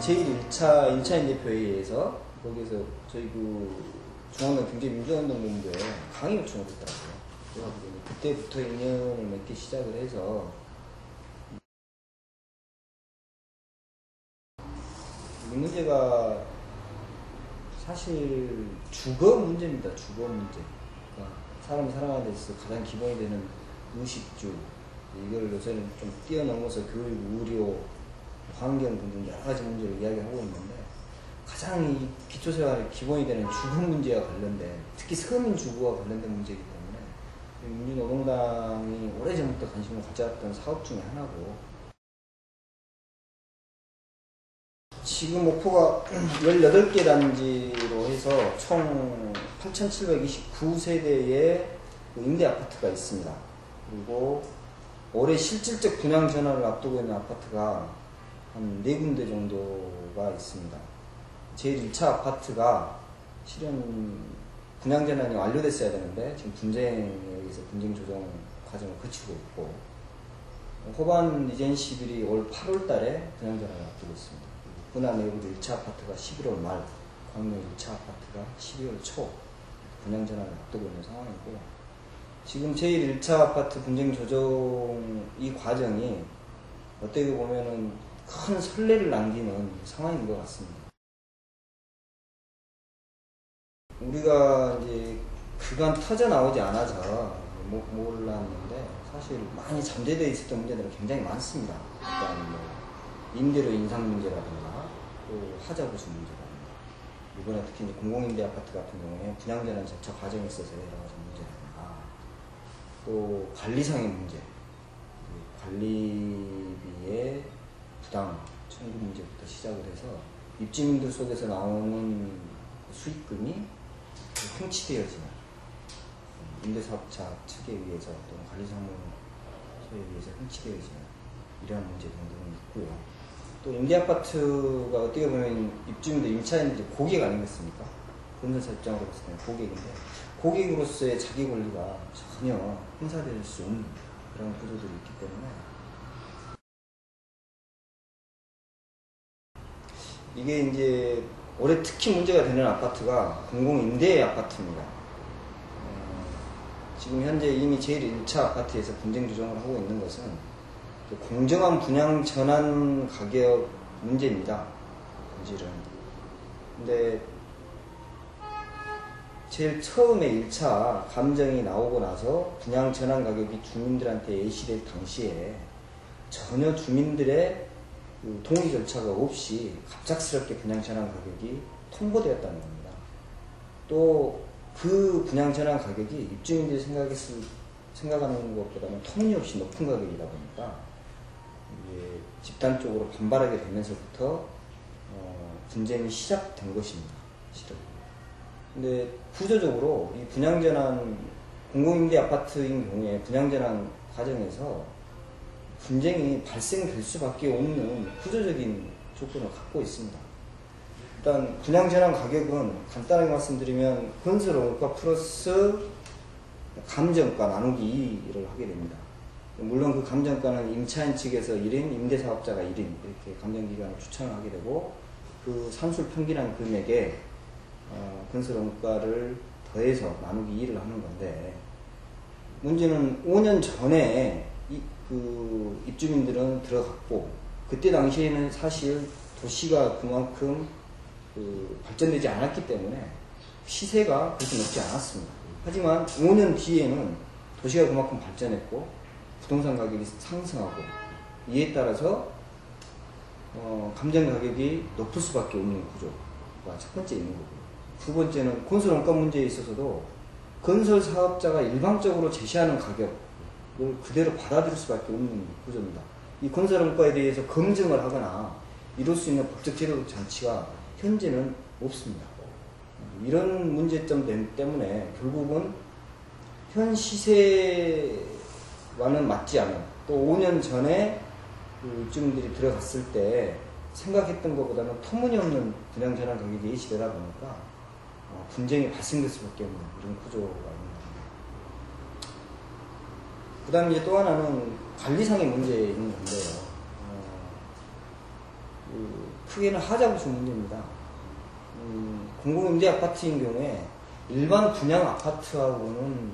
제1차 인천대표회의에서 거기서 저희 중앙당 경제민주화운동본부에 강의 요청을 했더라고요. 그래가지고 그때부터 인연을 맺기 시작을 해서 이 문제가 사실 주거 문제입니다. 주거 문제. 그러니까 사람이 살아가는 데 있어서 가장 기본이 되는 의식주, 이걸 요새는 좀 뛰어넘어서 교육, 의료, 환경 등등 여러 가지 문제를 이야기하고 있는데, 가장 이 기초생활의 기본이 되는 주거 문제와 관련된, 특히 서민 주거와 관련된 문제이기 때문에 민주노동당이 오래전부터 관심을 가져왔던 사업 중에 하나고, 지금 목표가 18개 단지로 해서 총 8,729세대의 임대 아파트가 있습니다. 그리고 올해 실질적 분양 전환을 앞두고 있는 아파트가 한 4군데 정도가 있습니다. 제1차 아파트가 실은 분양 전환이 완료됐어야 되는데 지금 분쟁에 의해서 분쟁 조정 과정을 거치고 있고, 호반 리젠시들이 올 8월 달에 분양 전환을 앞두고 있습니다. 분양 내부도 1차 아파트가 11월 말, 광명 1차 아파트가 12월 초 분양 전환을 앞두고 있는 상황이고, 지금 제1차 아파트 분쟁 조정 이 과정이 어떻게 보면은 큰 선례를 남기는 상황인 것 같습니다. 우리가 이제 그간 터져 나오지 않아서 몰랐는데, 사실 많이 잠재되어 있었던 문제들은 굉장히 많습니다. 일단 임대료 인상 문제라든가, 또 하자 부수 문제라든가, 이번에 특히 이제 공공임대 아파트 같은 경우에 분양전환 절차 과정에 있어서 여러 가지 문제라든가, 또 관리상의 문제, 관리비의 부당 청구 문제부터 시작을 해서 입주민들 속에서 나오는 수익금이 횡치되어지는, 임대사업자 측에 의해서 또는 관리사무소에 의해서 횡치되어지는 이러한 문제 등등은 있고요. 또 임대아파트가 어떻게 보면 입주민들, 임차인들이 고객 아니겠습니까? 건설사 입장으로 봤을 때는 고객인데, 고객으로서의 자기 권리가 전혀 행사될 수 없는 그런 구조들이 있기 때문에, 이게 이제 올해 특히 문제가 되는 아파트가 공공임대 아파트입니다. 지금 현재 이미 제1차 아파트에서 분쟁 조정을 하고 있는 것은 공정한 분양 전환 가격 문제입니다. 본질은. 근데 제일 처음에 1차 감정이 나오고 나서 분양 전환 가격이 주민들한테 예시될 당시에 전혀 주민들의 동의 절차가 없이 갑작스럽게 분양 전환 가격이 통보되었다는 겁니다. 또 그 분양 전환 가격이 입주민들이 생각하는 것보다는 터무니없이 높은 가격이다 보니까 이제 집단 쪽으로 반발하게 되면서부터 분쟁이 시작된 것입니다. 실은. 근데 구조적으로 이 분양 전환, 공공임대 아파트인 경우에 분양 전환 과정에서 분쟁이 발생될 수밖에 없는 구조적인 조건을 갖고 있습니다. 일단 분양 전환 가격은 간단하게 말씀드리면 건설원가 플러스 감정가 나누기 2를 하게 됩니다. 물론 그 감정가는 임차인 측에서 1인, 임대사업자가 1인 이렇게 감정기간을 추천을 하게 되고, 그 산술 평균한 금액에 건설원가를 더해서 나누기 2를 하는 건데, 문제는 5년 전에 그 입주민들은 들어갔고, 그때 당시에는 사실 도시가 그만큼 발전되지 않았기 때문에 시세가 그렇게 높지 않았습니다. 하지만 5년 뒤에는 도시가 그만큼 발전했고 부동산 가격이 상승하고, 이에 따라서 감정 가격이 높을 수밖에 없는 구조가 첫 번째 있는 거고요. 두 번째는 건설 원가 문제에 있어서도 건설 사업자가 일방적으로 제시하는 가격을 그대로 받아들일 수밖에 없는 구조입니다. 이 건설 원가에 대해서 검증을 하거나 이룰 수 있는 법적 제도 장치가 현재는 없습니다. 이런 문제점 때문에 결국은 현 시세와는 맞지 않은, 또 5년 전에 입주민들이 들어갔을 때 생각했던 것보다는 터무니없는 분양 전환 가격이 예시되다 보니까 분쟁이 발생될 수밖에 없는 이런 구조가 있는 겁니다. 그 다음에 이제 또 하나는 관리상의 문제인 건데요. 크게는 하자구수 문제입니다. 공공임대 아파트인 경우에 일반 분양 아파트하고는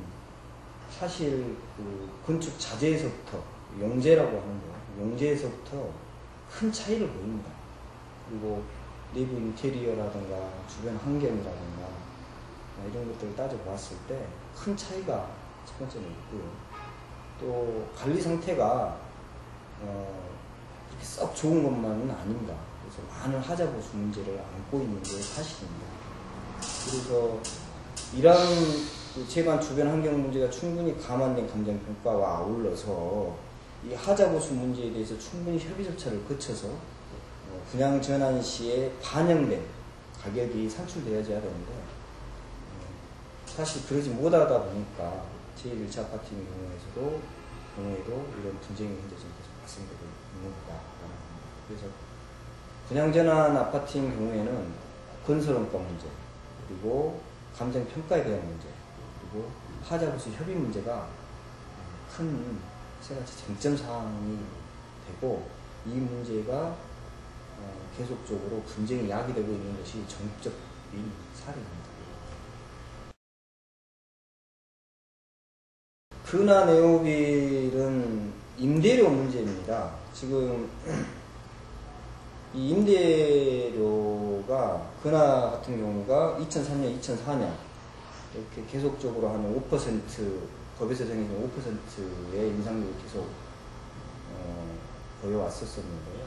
사실 그 건축 자재에서부터 용재라고 하는데요. 용재에서부터 큰 차이를 보입니다. 그리고 내부 인테리어라든가 주변 환경이라든가 이런 것들을 따져보았을 때 큰 차이가 첫 번째는 있고요. 또 관리 상태가 그렇게 썩 좋은 것만은 아닙니다. 그래서 많은 하자보수 문제를 안고 있는 게 사실입니다. 그래서 이러한 재반 주변 환경 문제가 충분히 감안된 감정평가와 아울러서 이 하자보수 문제에 대해서 충분히 협의 절차를 거쳐서 분양 전환 시에 반영된 가격이 산출되어져야 되는데 사실 그러지 못하다 보니까 제1차 아파트인 경우에도 이런 분쟁이 현재 좀 계속 발생되고 있는 거다. 그래서 분양 전환 아파트인 경우에는 건설원가 문제, 그리고 감정평가에 대한 문제, 그리고 하자보수 협의 문제가 큰 세 가지 쟁점 사항이 되고, 이 문제가 계속적으로 분쟁이 야기되고 있는 것이 전국적인 사례입니다. 근한 에어빌은 임대료 문제입니다. 지금 이 임대료가 근하 같은 경우가 2003년, 2004년 이렇게 계속적으로 한 5% 법에서 정해진 5%의 인상률을 계속 보여왔었는데요.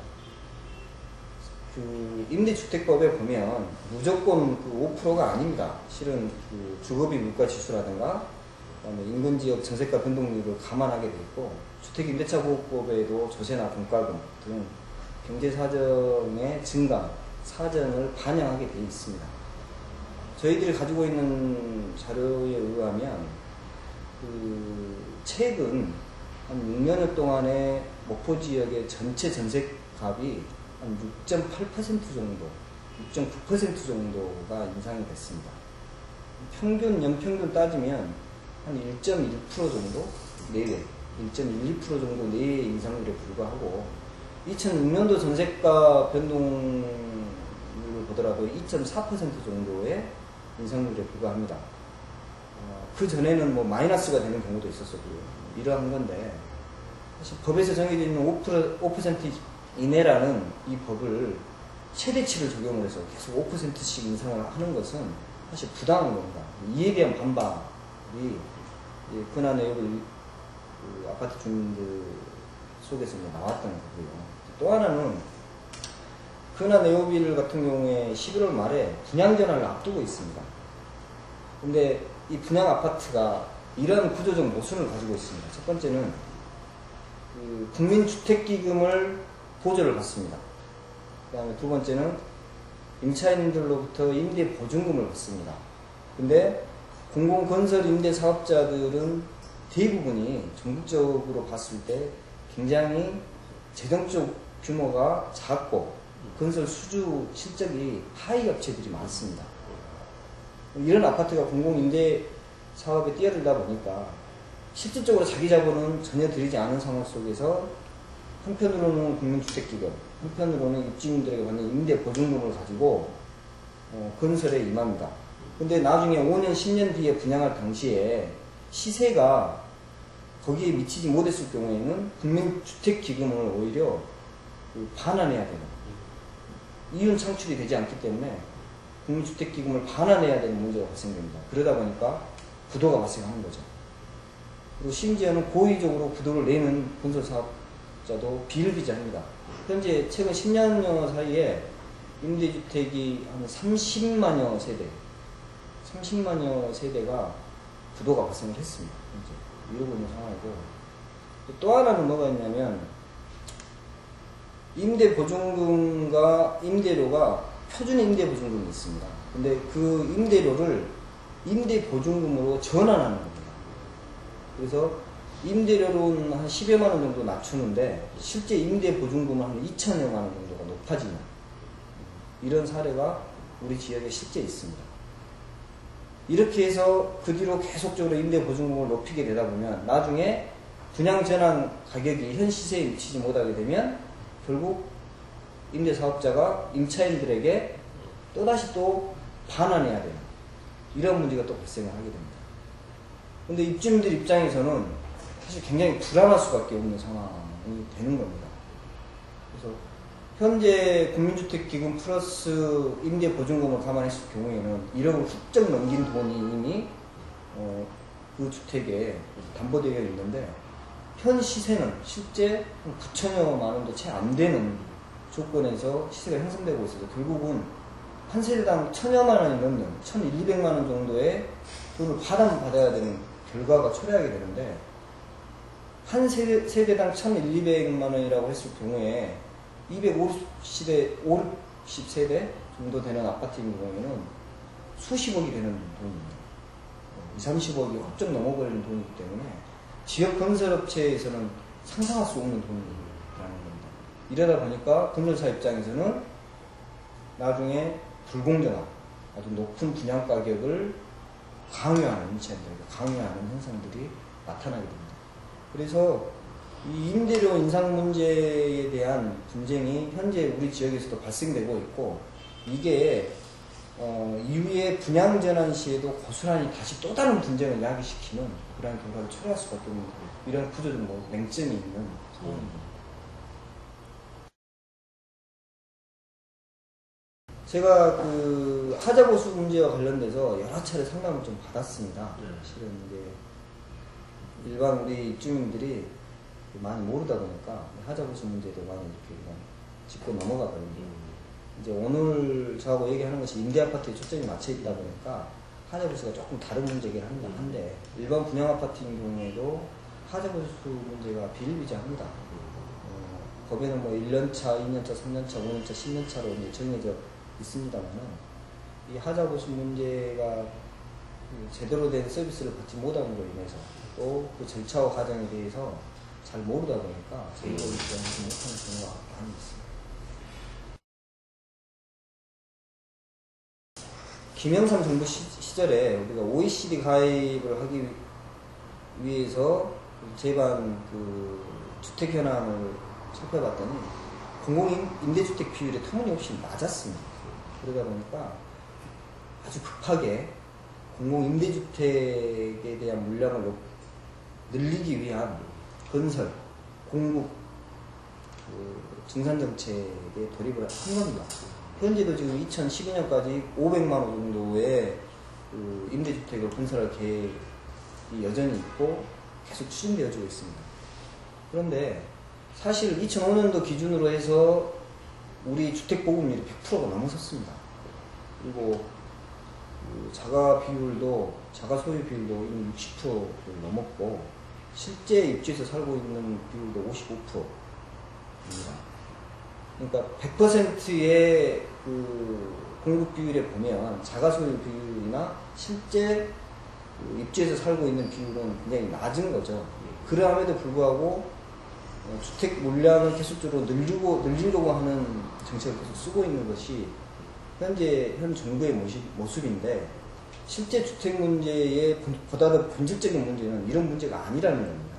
그 임대주택법에 보면 무조건 그 5%가 아닙니다. 실은 그 주거비 물가지수라든가 그다음에 인근지역 전세가 변동률을 감안하게 되어 있고, 주택임대차보호법에도 조세나 분과금 등 경제사정의 증감, 사정을 반영하게 되어 있습니다. 저희들이 가지고 있는 자료에 의하면 최근 한 6년여 동안에 목포지역의 전체 전세값이 한 6.8% 정도, 6.9% 정도가 인상이 됐습니다. 연평균 따지면 한 1.1% 정도 내외, 1.12% 정도 내외의 인상률에 불과하고, 2006년도 전세가 변동률을 보더라도 2.4% 정도의 인상률에 불과합니다. 그 전에는 뭐 마이너스가 되는 경우도 있었었고요. 이러한 건데, 사실 법에서 정해져 있는 5% 이내라는 이 법을 최대치를 적용을 해서 계속 5%씩 인상을 하는 것은 사실 부당한 겁니다. 이에 대한 반발이 근한 에어빌 아파트 주민들 속에서 나왔던 거고요. 또 하나는 근한 에어빌 같은 경우에 11월 말에 분양 전환을 앞두고 있습니다. 근데 이 분양 아파트가 이런 구조적 모순을 가지고 있습니다. 첫 번째는 그 국민주택기금을 보조를 받습니다. 그 다음에 두 번째는 임차인들로부터 임대보증금을 받습니다. 근데 공공건설 임대사업자들은 대부분이 전국적으로 봤을 때 굉장히 재정적 규모가 작고 건설 수주 실적이 하위 업체들이 많습니다. 이런 아파트가 공공임대 사업에 뛰어들다 보니까 실질적으로 자기 자본은 전혀 들이지 않은 상황 속에서 한편으로는 국민주택기금, 한편으로는 입주민들에게 받는 임대보증금을 가지고 건설에 임합니다. 근데 나중에 5년, 10년 뒤에 분양할 당시에 시세가 거기에 미치지 못했을 경우에는 국민주택기금을 오히려 반환해야 되는, 이윤 창출이 되지 않기 때문에 국민주택기금을 반환해야 되는 문제가 발생됩니다. 그러다 보니까 부도가 발생하는 거죠. 그리고 심지어는 고의적으로 부도를 내는 건설사업자도 비일비재합니다. 현재 최근 10년여 사이에 임대주택이 한 30만여 세대가 부도가 발생을 했습니다. 현재 이러고 있는 상황이고, 또 하나는 뭐가 있냐면 임대보증금과 임대료가 표준 임대보증금이 있습니다. 근데 그 임대료를 임대보증금으로 전환하는 겁니다. 그래서 임대료는 한 10여만 원 정도 낮추는데 실제 임대보증금은 한 2천여만 원 정도가 높아지는 이런 사례가 우리 지역에 실제 있습니다. 이렇게 해서 그 뒤로 계속적으로 임대보증금을 높이게 되다 보면 나중에 분양전환 가격이 현 시세에 미치지 못하게 되면 결국 임대사업자가 임차인들에게 또다시 또 반환해야 되는 이런 문제가 또 발생을 하게 됩니다. 근데 입주민들 입장에서는 사실 굉장히 불안할 수밖에 없는 상황이 되는 겁니다. 그래서 현재 국민주택기금 플러스 임대보증금을 감안했을 경우에는 1억을 훌쩍 넘긴 돈이 이미 그 주택에 담보되어 있는데, 현 시세는 실제 9천여만 원도 채 안 되는 조건에서 시세가 형성되고 있어서 결국은 한 세대당 1,000여만 원이 넘는 1,200만 원 정도의 돈을 받아야 되는 결과가 초래하게 되는데, 한 세대당 1,200만 원이라고 했을 경우에 250세대 정도 되는 아파트인 경우에는 수십억이 되는 돈입니다. 20, 30억이 훌쩍 넘어버리는 돈이기 때문에 지역 건설업체에서는 상상할 수 없는 돈이라는 겁니다. 이러다 보니까 건설사 입장에서는 나중에 불공정한 아주 높은 분양 가격을 강요하는, 임차인들에게 강요하는 현상들이 나타나게 됩니다. 그래서 이 임대료 인상 문제에 대한 분쟁이 현재 우리 지역에서도 발생되고 있고, 이게 이후에 분양 전환 시에도 고스란히 다시 또 다른 분쟁을 야기시키는 그러한 결과를 초래할 수밖에 없는 이런 구조적 맹점이 있는 상황입니다. 제가 그 하자보수 문제와 관련돼서 여러 차례 상담을 좀 받았습니다. 실은 이제 일반 우리 입주민들이 많이 모르다 보니까 하자보수 문제도 많이 이렇게 그냥 짚고 넘어가거든요. 이제 오늘 저하고 얘기하는 것이 임대아파트에 초점이 맞춰 있다 보니까 하자보수가 조금 다른 문제긴 한데, 일반 분양아파트인 경우에도 하자보수 문제가 비일비재합니다. 법에는 뭐 1년차, 2년차, 3년차, 5년차, 10년차로 이제 정해져 있습니다만은, 이 하자보수 문제가 제대로 된 서비스를 받지 못하는 걸로 인해서 또 그 절차와 과정에 대해서 잘 모르다 보니까 제대로 이해하지 못하는 경우가 많이 있습니다. 김영삼 정부 시절에 우리가 OECD 가입을 하기 위해서 제반 그 주택 현황을 살펴봤더니 공공임대주택 비율이 터무니없이 낮았습니다. 그러다 보니까 아주 급하게 공공임대주택에 대한 물량을 늘리기 위한 건설, 공급, 증산정책에 돌입을 한 겁니다. 현재도 지금 2012년까지 500만 호 정도의 그 임대주택을 건설할 계획이 여전히 있고 계속 추진되어지고 있습니다. 그런데 사실 2005년도 기준으로 해서 우리 주택 보급률이 100%가 넘어섰습니다. 그리고 그 자가 소유 비율도 이미 60%를 넘었고, 실제 입주해서 살고 있는 비율도 55%입니다. 그러니까 100%의 그 공급 비율에 보면 자가 소유 비율이나 실제 그 입주해서 살고 있는 비율은 굉장히 낮은 거죠. 그럼에도 불구하고 주택 물량을 계속적으로 늘리려고 하는 정책을 계속 쓰고 있는 것이 현 정부의 모습인데, 실제 주택 문제의 보다 더 본질적인 문제는 이런 문제가 아니라는 겁니다.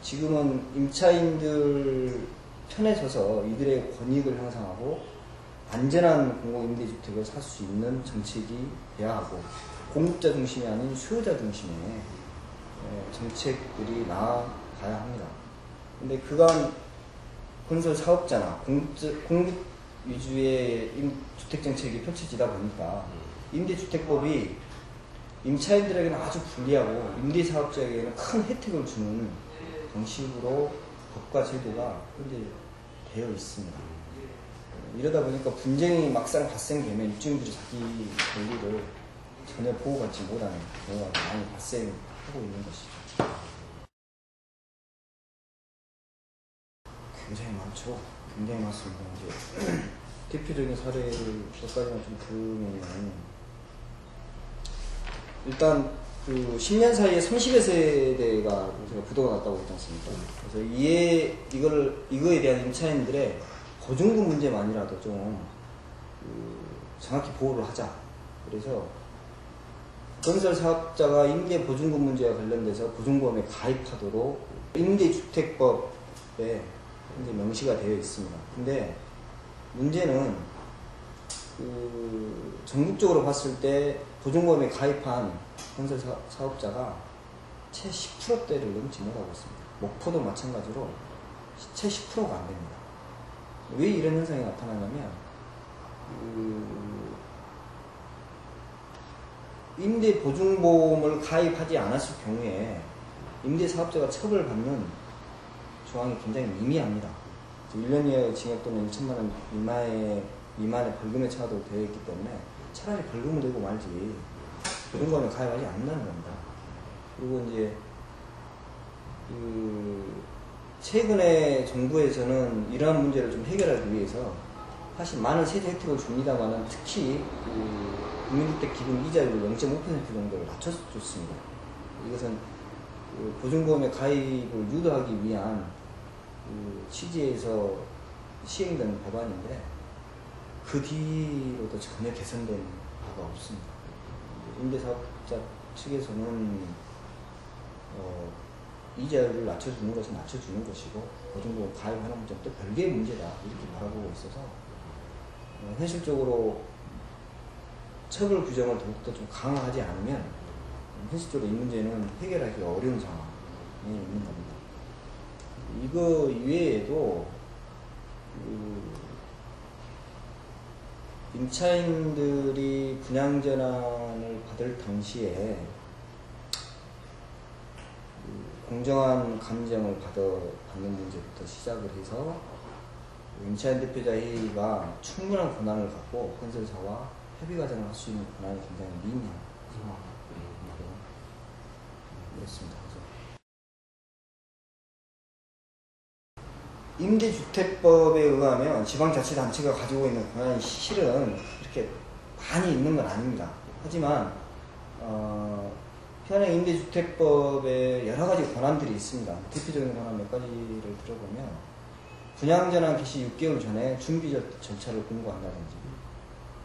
지금은 임차인들 편에 서서 이들의 권익을 향상하고 안전한 공공임대주택을 살 수 있는 정책이 돼야 하고, 공급자 중심이 아닌 수요자 중심의 정책들이 나아가야 합니다. 근데 그간 건설 사업자나 공급 위주의 주택정책이 펼쳐지다 보니까 임대주택법이 임차인들에게는 아주 불리하고 임대사업자에게는 큰 혜택을 주는 방식으로 법과 제도가 현재 되어 있습니다. 이러다 보니까 분쟁이 막상 발생되면 입주민들이 자기 권리를 전혀 보호받지 못하는 경우가 많이 발생하고 있는 것이죠. 굉장히 많죠. 굉장히 많습니다. 이제 대표적인 사례를 몇 가지만 좀 들으면, 일단 그 10년 사이에 30여 세대가 제가 부도가 났다고 했지 않습니까? 그래서 이거에 대한 임차인들의 보증금 문제만이라도 좀 정확히 보호를 하자. 그래서 건설 사업자가 임대 보증금 문제와 관련돼서 보증보험에 가입하도록 임대주택법에 이제 명시가 되어 있습니다. 근데 문제는 전국적으로 봤을 때 보증보험에 가입한 건설 사업자가 채 10%대를 넘지 못하고 있습니다. 목포도 마찬가지로 채 10%가 안 됩니다. 왜 이런 현상이 나타나냐면 임대보증보험을 가입하지 않았을 경우에 임대사업자가 처벌받는 조항이 굉장히 미미합니다. 1년 이하의 징역 또는 1천만원 미만의 벌금에 처하도록 되어 있기 때문에 차라리 벌금을 내고 말지 보증보험에 가입하지 않는다는 겁니다. 그리고 이제 최근에 정부에서는 이러한 문제를 좀 해결하기 위해서 사실 많은 세제 혜택을 줍니다만은 특히 국민주택 기본 이자율 0.5% 정도를 낮춰줬습니다. 이것은 보증보험에 가입을 유도하기 위한 취지에서 시행된 법안인데 그 뒤로도 전혀 개선된 바가 없습니다. 임대사업자 측에서는 이자율을 낮춰주는 것은 낮춰주는 것이고 보증보험 가입하는 문제는 또 별개의 문제다 이렇게 바라보고 있어서 현실적으로 처벌 규정을 더욱더 좀 강화하지 않으면 현실적으로 이 문제는 해결하기가 어려운 상황에 있는 겁니다. 이거 이외에도 임차인들이 분양전환을 받을 당시에 공정한 감정을 받는 문제부터 시작을 해서 임차인 대표자 회의가 충분한 권한을 갖고 건설사와 협의 과정을 할 수 있는 권한이 굉장히 미미한 상황이고 그렇습니다. 임대주택법에 의하면 지방자치단체가 가지고 있는 권한이 실은 이렇게 많이 있는 건 아닙니다. 하지만 현행 임대주택법에 여러 가지 권한들이 있습니다. 대표적인 권한 몇 가지를 들어보면 분양전환 개시 6개월 전에 준비 절차를 공고한다든지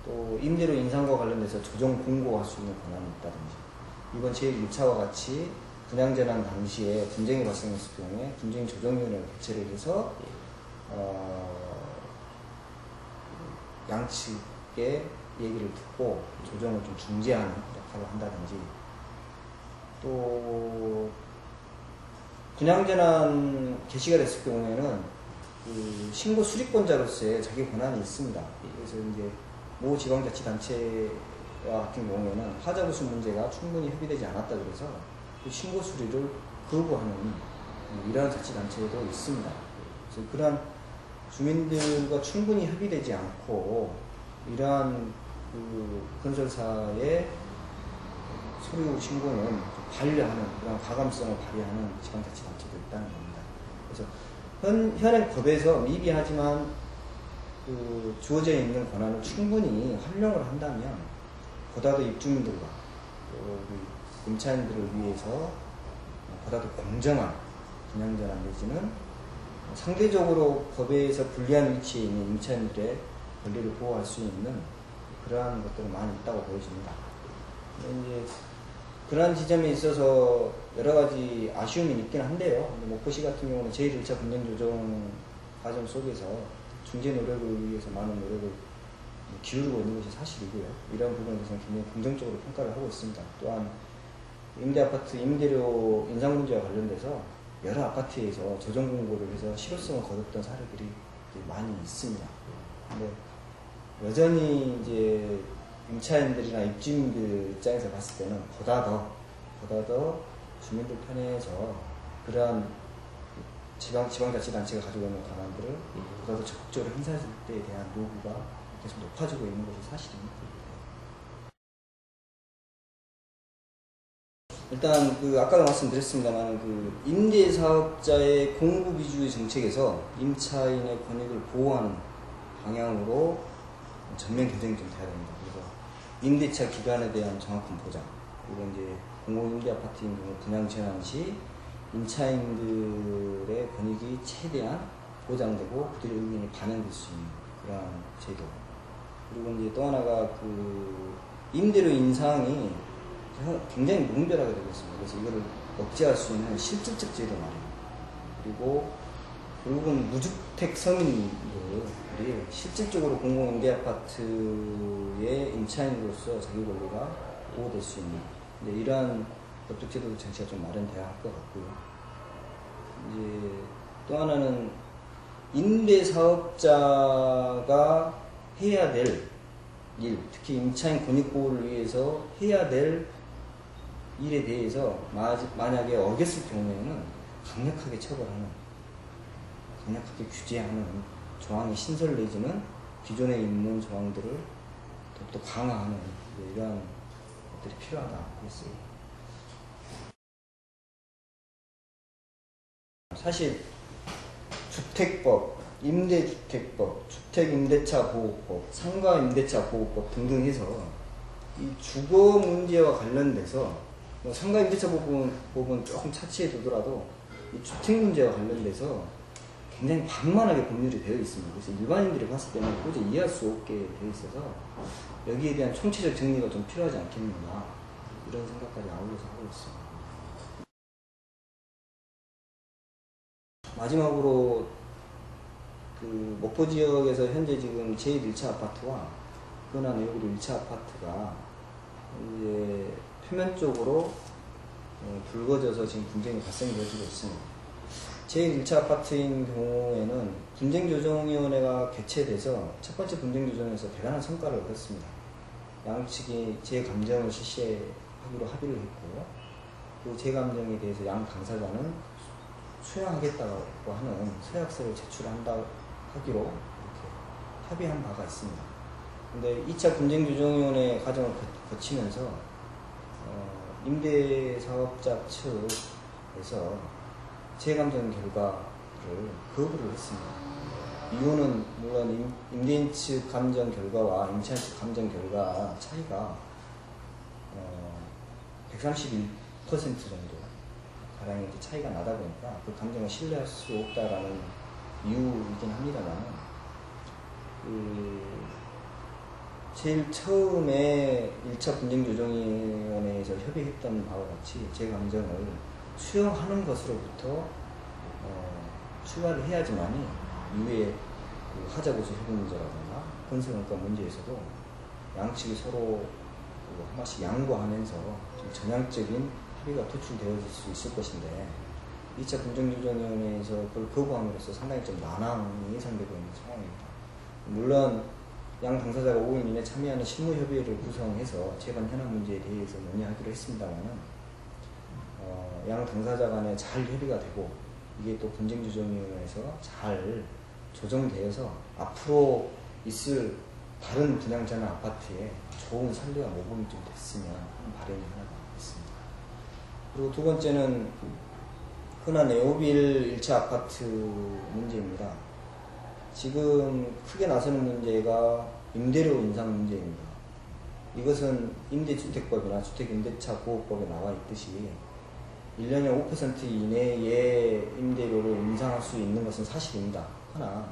또 임대료 인상과 관련돼서 조정 공고할 수 있는 권한이 있다든지 이번 제1차와 같이 분양전환 당시에 분쟁이 발생했을 경우에 분쟁 조정위원회를 개최를 해서 양측의 얘기를 듣고 조정을 좀 중재하는 역할을 한다든지 또 분양전환 개시가 됐을 경우에는 신고 수리권자로서의 자기 권한이 있습니다. 그래서 이제 모 지방자치단체와 같은 경우에는 하자구수 문제가 충분히 협의되지 않았다 그래서 그 신고 수리를 거부하는 이러한 자치단체도 있습니다. 그래서 그러한 주민들과 충분히 협의되지 않고 이러한 건설사의 서류 신고는 반려하는 그런 가감성을 발휘하는 지방자치단체도 있다는 겁니다. 그래서 현행 법에서 미비하지만 주어져 있는 권한을 충분히 활용을 한다면 보다도 입주민들과 임차인들을 위해서 보다도 공정한 분양전환 내지는 상대적으로 법에서 불리한 위치에 있는 임차인들의 권리를 보호할 수 있는 그러한 것들은 많이 있다고 보여집니다. 이제 그러한 지점에 있어서 여러 가지 아쉬움이 있긴 한데요. 목포시 같은 경우는 제1차 분쟁조정 과정 속에서 중재 노력을 위해서 많은 노력을 기울이고 있는 것이 사실이고요. 이러한 부분에 대해서는 굉장히 긍정적으로 평가를 하고 있습니다. 또한 임대아파트 임대료 인상 문제와 관련돼서 여러 아파트에서 조정 공고를 해서 실효성을 거뒀던 사례들이 많이 있습니다. 근데 여전히 이제 임차인들이나 입주민들 입장에서 봤을 때는 보다 더 주민들 편에서 그러한 지방자치단체가 가지고 있는 권한들을 보다 더 적극적으로 행사할 때에 대한 요구가 계속 높아지고 있는 것이 사실입니다. 일단 아까도 말씀드렸습니다만 임대사업자의 공급 위주의 정책에서 임차인의 권익을 보호하는 방향으로 전면 개정이 좀 돼야 됩니다. 그래서 임대차 기간에 대한 정확한 보장, 그리고 이제 공공임대아파트인 경우 분양 전환 시 임차인들의 권익이 최대한 보장되고 그들의 의견이 반영될 수 있는 그러한 제도. 그리고 이제 또 하나가 임대료 인상이 굉장히 무분별하게 되고 있습니다. 그래서 이거를 억제할 수 있는 실질적 제도 마련. 그리고 결국은 무주택 서민들이 실질적으로 공공임대아파트의 임차인으로서 자기 권리가 보호될 수 있는 이러한 법적 제도 정치가 좀 마련돼야 할 것 같고요. 이제 또 하나는 임대사업자가 해야 될 일, 특히 임차인 권익보호를 위해서 해야 될 일에 대해서 만약에 어겼을 경우에는 강력하게 처벌하는, 강력하게 규제하는 조항이 신설 내지는 기존에 있는 조항들을 더욱더 강화하는 이러한 것들이 필요하다 했어요. 사실 주택법, 임대주택법, 주택임대차보호법, 상가임대차보호법 등등 해서 이 주거 문제와 관련돼서 상가임대차보호법은 조금 차치해 두더라도 이 주택 문제와 관련돼서 굉장히 방만하게 법률이 되어 있습니다. 그래서 일반인들이 봤을 때는 도저히 이해할 수 없게 되어 있어서 여기에 대한 총체적 정리가 좀 필요하지 않겠는가 이런 생각까지 아울러서 하고 있습니다. 마지막으로 그 목포 지역에서 현재 지금 제1, 1차 아파트와 근한 내역으로 1차 아파트가 이제 표면적으로 붉어져서 지금 분쟁이 발생되어지고 있습니다. 제1, 1차 아파트인 경우에는 분쟁조정위원회가 개최돼서 첫 번째 분쟁조정에서 대단한 성과를 얻었습니다. 양측이 제 감정을 실시하기로 합의를 했고, 그 제 감정에 대해서 양 당사자는 수용하겠다고 하는 서약서를 제출한다 하기로 이렇게 합의한 바가 있습니다. 근데 2차 분쟁조정위원회 과정을 거치면서 임대사업자 측에서 재감정 결과를 거부를 했습니다. 이유는 물론 임대인 측 감정 결과와 임차인 측 감정 결과 차이가 131% 정도 가량의 차이가 나다 보니까 그 감정을 신뢰할 수 없다라는 이유이긴 합니다만, 제일 처음에 1차 분쟁조정위원회에서 협의했던 바와 같이 제 감정을 수용하는 것으로부터 출발을 해야지만이 이후에 그 하자고서 협의 문제라든가 건설원가 문제에서도 양측이 서로 한 번씩 양보하면서 좀 전향적인 합의가 도출되어질 수 있을 것인데, 2차 분쟁조정위원회에서 그걸 거부함으로써 상당히 좀 난항이 예상되고 있는 상황입니다. 물론 양 당사자가 5일 이내 참여하는 실무협의회를 구성해서 재반 현안 문제에 대해서 논의하기로 했습니다만은 양 당사자 간에 잘 협의가 되고 이게 또 분쟁조정위원회에서 잘 조정되어서 앞으로 있을 다른 분양자나 아파트에 좋은 선례와 모범이 좀 됐으면 하는 바람이 하나 있습니다. 그리고 두 번째는 흔한 에어빌 1차 아파트 문제입니다. 지금 크게 나서는 문제가 임대료 인상 문제입니다. 이것은 임대주택법이나 주택임대차보호법에 나와 있듯이 1년에 5% 이내에 임대료를 인상할 수 있는 것은 사실입니다. 하나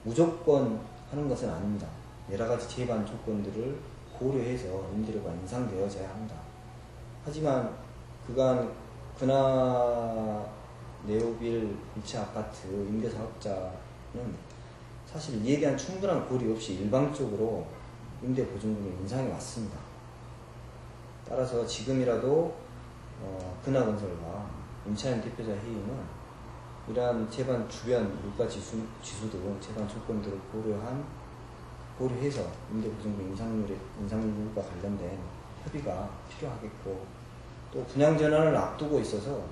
무조건 하는 것은 아닙니다. 여러가지 제반 조건들을 고려해서 임대료가 인상되어져야 합니다. 하지만 그간 근하 네오빌 1차 아파트 임대사업자는 사실 이에 대한 충분한 고려 없이 일방적으로 임대보증금을 인상해 왔습니다. 따라서 지금이라도 근하건설과 임차인 대표자 회의는 이러한 제반 주변 물가지수 등 제반 조건들을 고려해서 임대보증금 인상률과 관련된 협의가 필요하겠고, 또 분양전환을 앞두고 있어서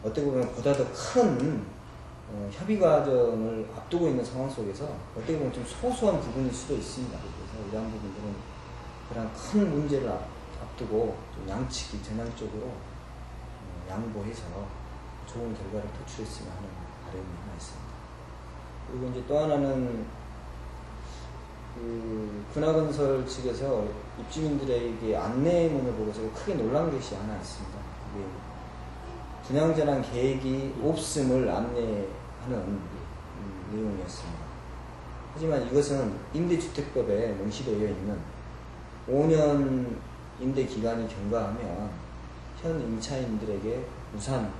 어떻게 보면 보다 더 큰 협의 과정을 앞두고 있는 상황 속에서 어떻게 보면 좀 소소한 부분일 수도 있습니다. 그래서 이러한 부분들은 그런 큰 문제를 앞두고 좀 양측이 전향적으로 양보해서 좋은 결과를 도출했으면 하는 바람이 하나 있습니다. 그리고 이제 또 하나는 근하건설 측에서 입주민들에게 안내문을 보고서 크게 놀란 것이 하나 있습니다. 그게 분양전환 계획이 없음을 안내하는 내용이었습니다. 하지만 이것은 임대주택법에 명시되어 있는 5년 임대기간이 경과하면 현 임차인들에게 우선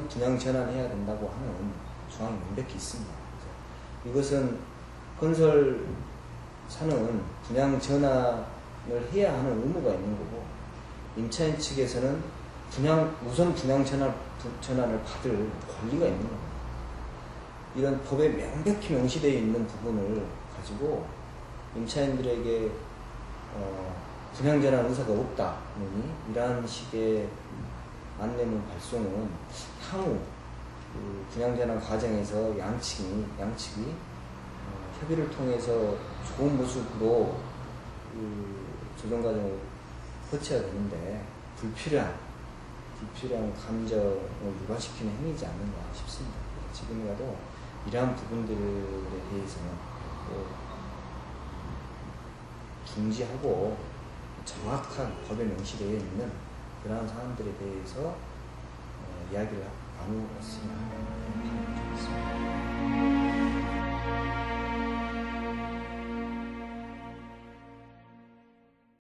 분양 전환해야 된다고 하는 조항이 명백히 있습니다. 이것은 건설사는 분양 전환을 해야 하는 의무가 있는 거고, 임차인 측에서는 우선 분양 전환을 받을 권리가 있는 겁니다. 이런 법에 명백히 명시되어 있는 부분을 가지고 임차인들에게 분양 전환 의사가 없다느니 이러한 식의 안내문 발송은 향후 그 분양 전환 과정에서 양측이 협의를 통해서 좋은 모습으로 그 조정 과정을 거쳐야 되는데 불필요한 감정을 유발시키는 행위지 않는가 싶습니다. 지금이라도 이러한 부분들에 대해서는 중지하고 정확한 법에 명시되어 있는 그러한 사항들에 대해서 이야기를 나누었으면 좋겠습니다.